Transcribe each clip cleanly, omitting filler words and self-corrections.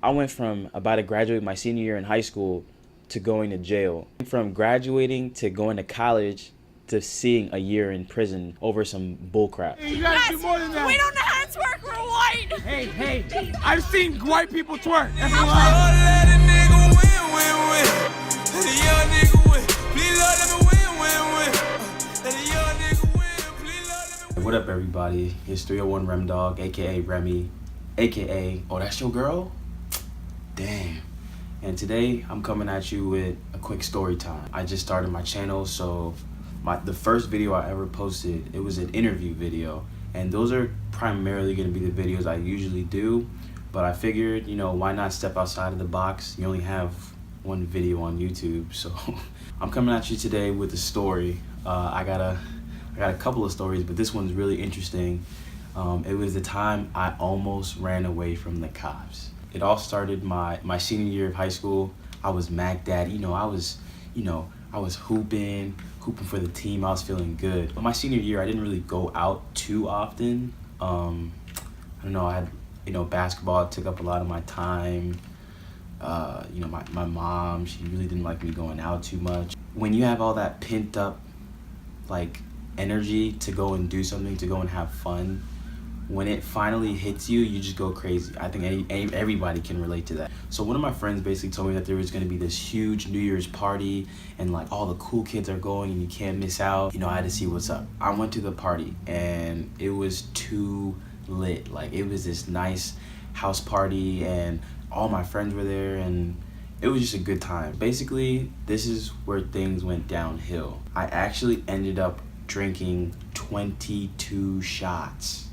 I went from about to graduate my senior year in high school to going to jail. From graduating to going to college to seeing a year in prison over some bullcrap. Hey, you gotta do more than that. We don't know how to twerk, we're white. Hey, I've seen white people twerk. That's a What up, everybody? It's 301 Rem Dog, aka Remy, aka, oh, that's your girl? Damn. And today I'm coming at you with a quick story time. I just started my channel, so the first video I ever posted, it was an interview video, and those are primarily going to be the videos I usually do, but I figured, you know, why not step outside of the box? You only have one video on YouTube, so I'm coming at you today with a story. I got a couple of stories, but this one's really interesting. It was the time I almost ran away from the cops. It all started my senior year of high school. I was Mac Daddy, I was hooping for the team. I was feeling good. But my senior year, I didn't really go out too often. I don't know, I had, basketball took up a lot of my time. My mom, she really didn't like me going out too much. When you have all that pent up, energy to go and do something, to go and have fun, when it finally hits you, you just go crazy. I think everybody can relate to that. So one of my friends basically told me that there was going to be this huge New Year's party and all the cool kids are going and you can't miss out. I had to see what's up. I went to the party and it was too lit. It was this nice house party and all my friends were there and it was just a good time. Basically, this is where things went downhill. I actually ended up drinking 22 shots.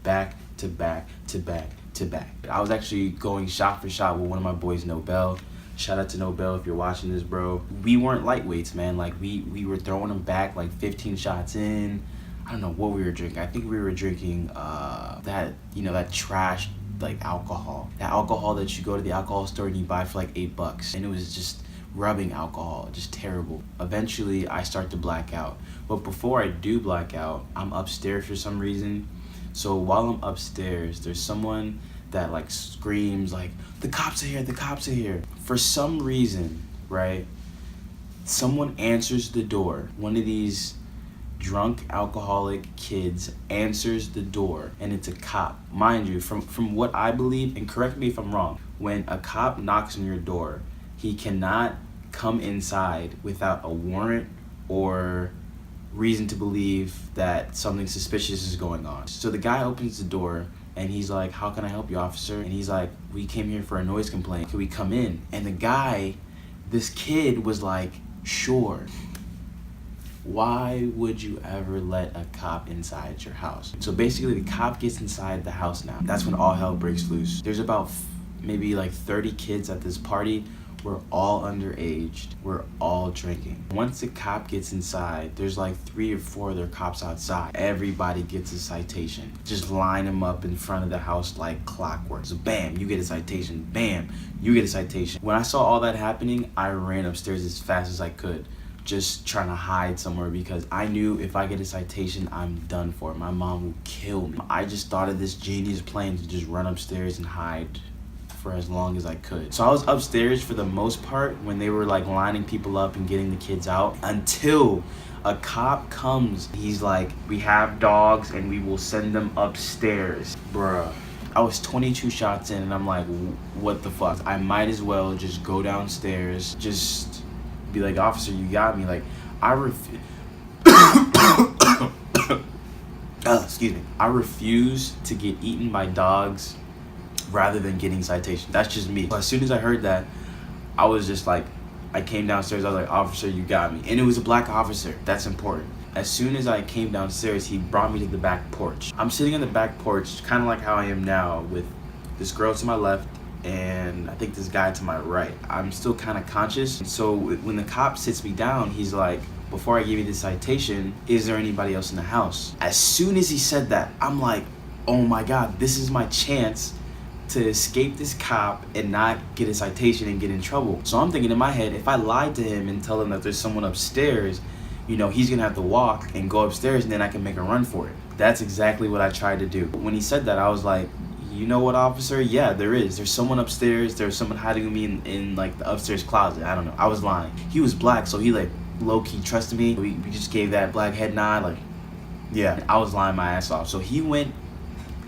Back to back to back to back. I was actually going shot for shot with one of my boys, Nobel. Shout out to Nobel if you're watching this, bro. We weren't lightweights, man. We were throwing them back 15 shots in. I don't know what we were drinking. I think we were drinking that trash alcohol. That alcohol that you go to the alcohol store and you buy for $8. And it was just rubbing alcohol, just terrible. Eventually I start to black out. But before I do black out, I'm upstairs for some reason. So while I'm upstairs, there's someone that screams the cops are here, the cops are here. For some reason, right? Someone answers the door. One of these drunk alcoholic kids answers the door and it's a cop. Mind you, from what I believe, and correct me if I'm wrong, when a cop knocks on your door, he cannot come inside without a warrant or reason to believe that something suspicious is going on. So the guy opens the door and he's like, "How can I help you, officer?" And he's like, "We came here for a noise complaint. Can we come in?" And this kid was like, "Sure." Why would you ever let a cop inside your house? So basically the cop gets inside the house now. That's when all hell breaks loose. There's about maybe 30 kids at this party. We're all underaged. We're all drinking. Once the cop gets inside, there's 3 or 4 other cops outside. Everybody gets a citation. Just line them up in front of the house like clockwork. So bam, you get a citation. Bam, you get a citation. When I saw all that happening, I ran upstairs as fast as I could, just trying to hide somewhere because I knew if I get a citation, I'm done for. My mom will kill me. I just thought of this genius plan to just run upstairs and hide for as long as I could. So I was upstairs for the most part when they were lining people up and getting the kids out, until a cop comes. He's like, "We have dogs and we will send them upstairs." Bruh. I was 22 shots in and I'm like, what the fuck? I might as well just go downstairs, just be like, "Officer, you got me." Excuse me. I refuse to get eaten by dogs rather than getting citation. That's just me. As soon as I heard that, I was just I came downstairs, I was like, "Officer, you got me." And it was a black officer. That's important. As soon as I came downstairs, he brought me to the back porch. I'm sitting on the back porch, kind of like how I am now, with this girl to my left and I think this guy to my right. I'm still kind of conscious. So when the cop sits me down, he's like, "Before I give you the citation, is there anybody else in the house?" As soon as he said that, I'm like, oh my God, this is my chance to escape this cop and not get a citation and get in trouble. So I'm thinking in my head, if I lied to him and tell him that there's someone upstairs, he's gonna have to walk and go upstairs and then I can make a run for it. That's exactly what I tried to do. When he said that, I was like, you know what, officer? Yeah, there is. There's someone upstairs. There's someone hiding me in like the upstairs closet. I don't know. I was lying. He was black, so he like low-key trusted me. We just gave that black head nod, like, yeah. I was lying my ass off. So he went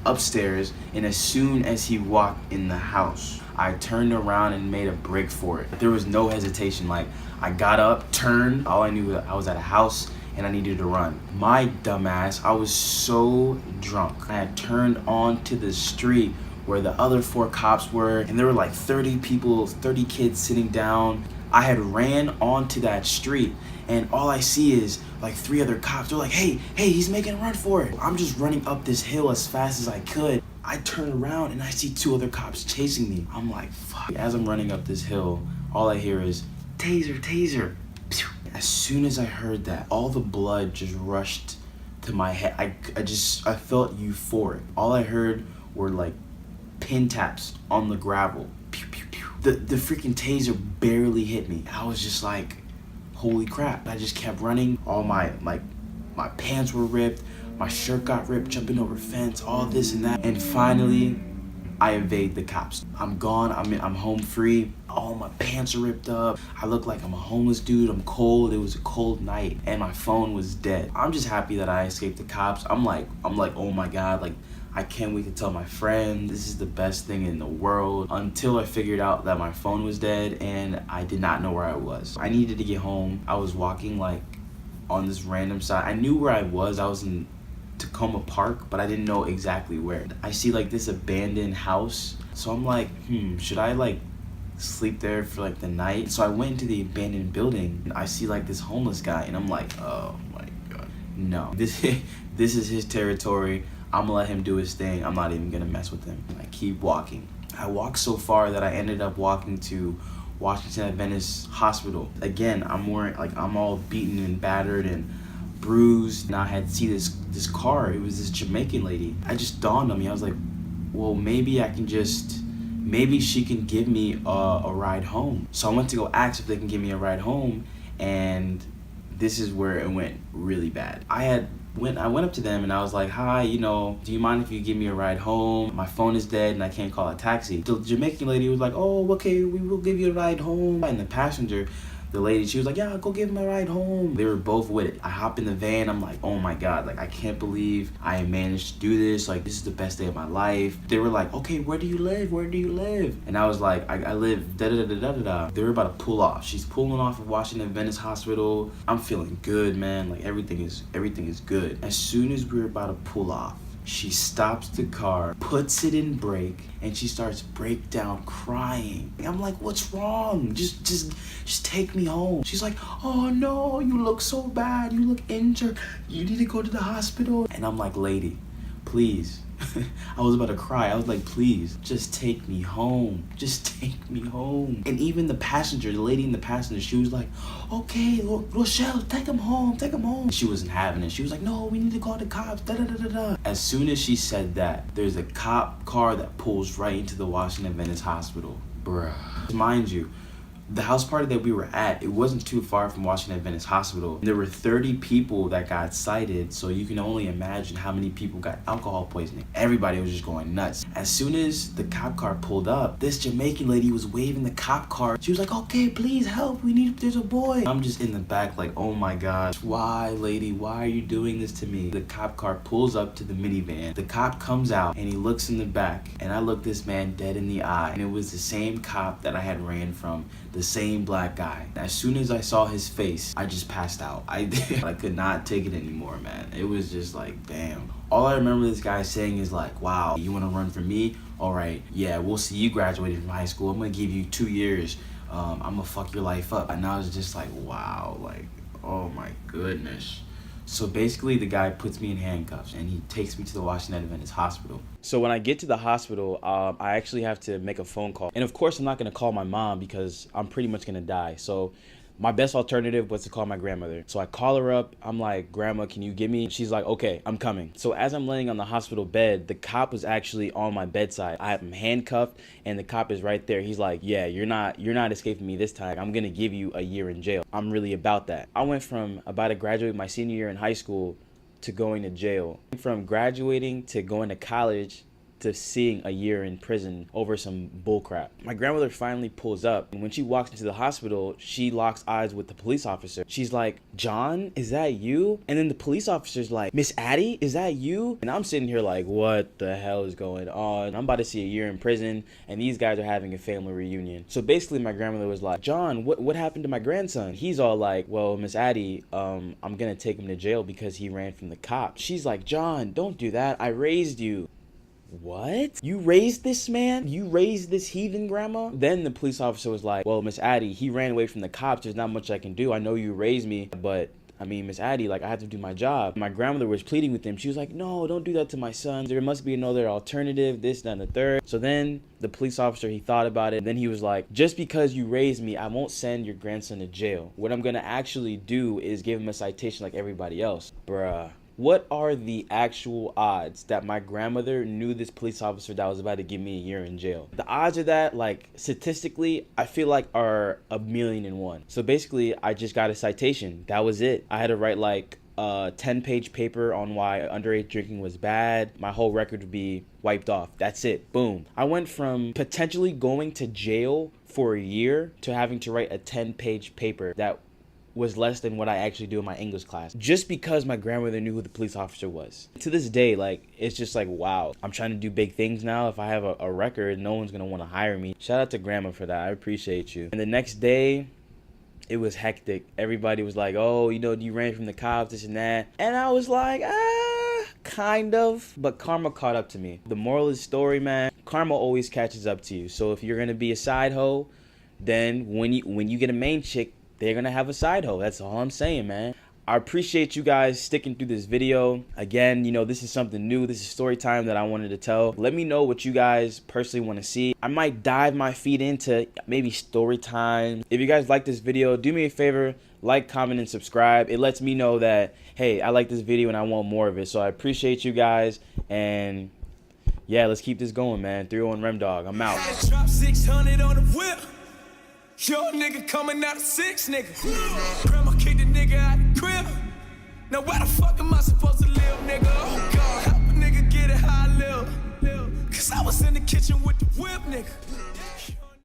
upstairs, and as soon as he walked in the house, I turned around and made a break for it. There was no hesitation. Like, I got up, turned. All I knew was I was at a house and I needed to run. My dumbass, I was so drunk. I had turned onto the street where the other 4 cops were, and there were like 30 people, 30 kids sitting down. I had ran onto that street, and all I see is like 3 other cops. They're like, hey, he's making a run for it. I'm just running up this hill as fast as I could. I turn around and I see 2 other cops chasing me. I'm like, fuck. As I'm running up this hill, all I hear is, taser, taser. As soon as I heard that, all the blood just rushed to my head. I felt euphoric. All I heard were like pin taps on the gravel. Pew, pew, pew. The freaking taser barely hit me. I was just like, holy crap. I just kept running. All my pants were ripped. My shirt got ripped, jumping over fence, all this and that. And finally, I evade the cops. I'm gone. I'm home free. All my pants are ripped up. I look like I'm a homeless dude. I'm cold. It was a cold night, and my phone was dead. I'm just happy that I escaped the cops. I'm like, oh my God, like, I can't wait to tell my friend. This is the best thing in the world. Until I figured out that my phone was dead and I did not know where I was. I needed to get home. I was walking like on this random side. I knew where I was. I was in Tacoma Park, but I didn't know exactly where. I see like this abandoned house. So I'm like, should I like sleep there for like the night? So I went into the abandoned building and I see like this homeless guy, and I'm like, oh my God, no. This is his territory. I'm gonna let him do his thing. I'm not even gonna mess with him. I keep walking. I walked so far that I ended up walking to Washington Adventist Hospital. Again, I'm all beaten and battered and bruised. And I had see this car. It was this Jamaican lady. I just dawned on me. I was like, well, maybe she can give me a ride home. So I went to go ask if they can give me a ride home, and this is where it went really bad. I went up to them and I was like, hi, do you mind if you give me a ride home? My phone is dead and I can't call a taxi. The Jamaican lady was like, oh, okay, we will give you a ride home. And the passenger, the lady, she was like, yeah, go give him a ride home. They were both with it. I hop in the van. I'm like, oh my God, like, I can't believe I managed to do this. Like, this is the best day of my life. They were like, okay, where do you live? Where do you live? And I was like, I live da-da-da-da-da-da. They were about to pull off. She's pulling off of Washington Adventist Hospital. I'm feeling good, man. Like, everything is good. As soon as we were about to pull off, she stops the car, puts it in brake, and she starts break down crying. I'm like, what's wrong? Just take me home. She's like, oh no, you look so bad. You look injured. You need to go to the hospital. And I'm like, lady, please. I was about to cry. I was like, please, just take me home. Just take me home. And even the passenger, the lady in the passenger, she was like, okay, Rochelle, take him home, take him home. She wasn't having it. She was like, no, we need to call the cops, da-da-da-da-da. As soon as she said that, there's a cop car that pulls right into the Washington Adventist Hospital. Bruh. Mind you, the house party that we were at, it wasn't too far from Washington Adventist Hospital. There were 30 people that got cited, so you can only imagine how many people got alcohol poisoning. Everybody was just going nuts. As soon as the cop car pulled up, this Jamaican lady was waving the cop car. She was like, okay, please help, there's a boy. I'm just in the back like, oh my gosh, why, lady, why are you doing this to me? The cop car pulls up to the minivan. The cop comes out and he looks in the back, and I looked this man dead in the eye, and it was the same cop that I had ran from, the same black guy. As soon as I saw his face, I just passed out. I could not take it anymore, man. It was just like, damn. All I remember this guy saying is like, wow, you want to run for me? All right, yeah, we'll see you graduated from high school. I'm gonna give you 2 years. I'm gonna fuck your life up. And I was just like, wow, like, oh my goodness. So basically the guy puts me in handcuffs and he takes me to the Washington Adventist Hospital. So when I get to the hospital, I actually have to make a phone call. And of course I'm not gonna call my mom because I'm pretty much gonna die. So my best alternative was to call my grandmother. So I call her up. I'm like, Grandma, can you get me? She's like, okay, I'm coming. So as I'm laying on the hospital bed, the cop was actually on my bedside. I am handcuffed and the cop is right there. He's like, yeah, you're not escaping me this time. I'm gonna give you a year in jail. I'm really about that. I went from about to graduate my senior year in high school to going to jail. From graduating to going to college to seeing a year in prison over some bullcrap. My grandmother finally pulls up, and when she walks into the hospital, she locks eyes with the police officer. She's like, "John, is that you?" And then the police officer's like, "Miss Addie, is that you?" And I'm sitting here like, what the hell is going on? I'm about to see a year in prison, and these guys are having a family reunion. So basically my grandmother was like, "John, what happened to my grandson?" He's all like, "Well, Miss Addie, I'm gonna take him to jail because he ran from the cops." She's like, "John, don't do that. I raised you." What? You raised this man? You raised this heathen, grandma? Then the police officer was like, "Well, Miss Addie, he ran away from the cops. There's not much I can do. I know you raised me, but I mean, Miss Addie, like, I have to do my job." My grandmother was pleading with him. She was like, "No, don't do that to my son. There must be another alternative, this, that, and the third." So then the police officer, he thought about it. And then he was like, "Just because you raised me, I won't send your grandson to jail. What I'm going to actually do is give him a citation like everybody else." Bruh. What are the actual odds that my grandmother knew this police officer that was about to give me a year in jail? The odds of that, like, statistically, I feel like are 1,000,000 So basically, I just got a citation. That was it. I had to write like a 10-page paper on why underage drinking was bad. My whole record would be wiped off. That's it. Boom. I went from potentially going to jail for a year to having to write a 10-page paper that was less than what I actually do in my English class, just because my grandmother knew who the police officer was. To this day, like, it's just like, wow, I'm trying to do big things now. If I have a record, no one's gonna want to hire me. Shout out to grandma for that. I appreciate you. And the next day, it was hectic. Everybody was like, "Oh, you know, you ran from the cops, this and that." And I was like, kind of. But karma caught up to me. The moral of the story, man, karma always catches up to you. So if you're gonna be a side hoe, then when you get a main chick, they're gonna have a side hoe. That's all I'm saying, man. I appreciate you guys sticking through this video. Again, you know, this is something new. This is story time that I wanted to tell. Let me know what you guys personally want to see. I might dive my feet into maybe story time. If you guys like this video, do me a favor, like, comment, and subscribe. It lets me know that, hey, I like this video and I want more of it. So I appreciate you guys. And yeah, let's keep this going, man. 301 Rem Dog. I'm out. Drop 600 on the whip. Yo, nigga coming out of 6, nigga. Grandma kicked the nigga out the crib. Now where the fuck am I supposed to live, nigga? Oh God, help a nigga get it how I live. Cause I was in the kitchen with the whip, nigga.